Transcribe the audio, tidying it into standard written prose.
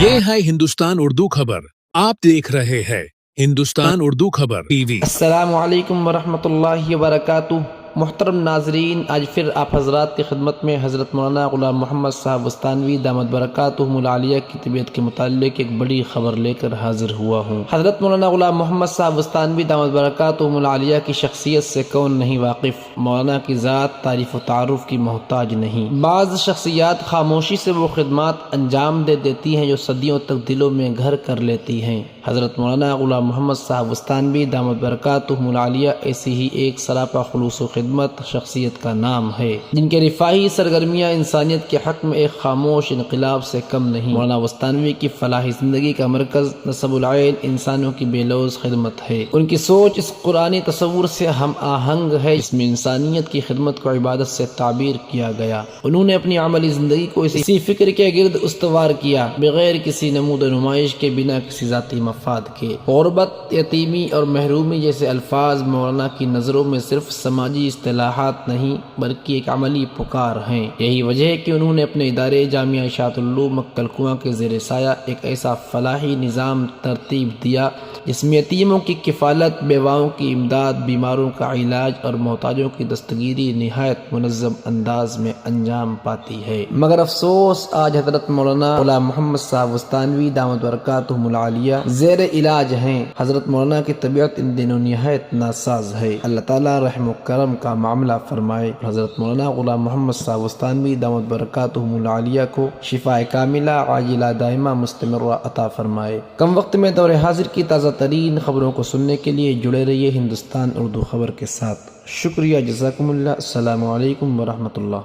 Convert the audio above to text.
ये है हिंदुस्तान उर्दू खबर। आप देख रहे हैं हिंदुस्तान उर्दू खबर टीवी। अस्सलामु अलैकुम वरहमतुल्लाहि वबरकातुहू। मुहतरम नाजरीन, आज फिर आप हजरात की खिदमत में हज़रत मौलाना ग़ुलाम मोहम्मद साहब वस्तानवी दामद बरकातुहुमुल आलिया की तबीयत के मुताल्लिक़ एक बड़ी खबर लेकर हाजिर हुआ हूँ। हज़रत मौलाना ग़ुलाम मोहम्मद साहब वस्तानवी दामद बरकातुहुमुल आलिया की शख्सियत से कौन नहीं वाकिफ़। मौलाना की ज़ात तारीफ़ व तारुफ़ की मोहताज नहीं। बाज़ शख्सियात खामोशी से वो खिदमात अंजाम दे देती हैं जो सदियों तक दिलों में घर कर लेती हैं। हज़रत मौलाना ग़ुलाम मोहम्मद साहब वस्तानवी दामद बरकातुहुमुल आलिया ऐसी ही एक सरापा खुलूस व खिदमत शख्सियत का नाम है, जिनके रिफाही सरगर्मियाँ इंसानियत के हक़ में एक खामोश इनकलाब से कम नहीं। मौलाना वस्तानवी की फलाही ज़िंदगी का मरकज़ नसबुल ऐन इंसानों की बेलौज़ खिदमत है। उनकी सोच इस कुरानी तसव्वुर से हम आहंग है, जिसमें इंसानियत की खिदमत को इबादत से ताबीर किया गया। उन्होंने अपनी अमली ज़िंदगी को इसी फ़िक्र के गिर्द उस्तवार किया, बग़ैर किसी नमूद नुमाइश के, बिना किसी ज़ाती मफाद के। ग़ुरबत, यतीमी और महरूमी जैसे अल्फाज मौलाना की नज़रों में सिर्फ समाजी इस्तिलाहात नहीं बल्कि एक अमली पुकार हैं। यही वजह है कि उन्होंने अपने इदारे जामिया इशाअतुल उलूम मक्कल कुआं के ज़ेर साया एक ऐसा फलाही निज़ाम तरतीब दिया जिसमें यतीमों की किफ़ालत, बेवाओं की इमदाद, बीमारों का इलाज और मोहताजों की दस्तगीरी निहायत मुनज़्ज़म अंदाज में अंजाम पाती है। मगर अफसोस, आज हज़रत मौलाना ग़ुलाम मोहम्मद साहब वस्तानवी दामद बरकातुहुमुल आलिया ज़ेर इलाज हैं। हज़रत मौलाना की तबीयत इन दिनों निहायत नासाज है। अल्लाह ताला रहम व करम का मामला फरमाए। हज़रत मौलाना ग़ुलाम मोहम्मद साहब वस्तानवी दामद बरकातुहुमुल आलिया को शिफाए कामिला आजिला दाइमा मुस्तमिर्रा अता फरमाए। कम वक्त में दौरे हाजिर की ताज़ा तरीन खबरों को सुनने के लिए जुड़े रहिए हिंदुस्तान उर्दू खबर के साथ। शुक्रिया, जज़ाकुमुल्लाह। अस्सलामु अलैकुम वरहमतुल्लाह।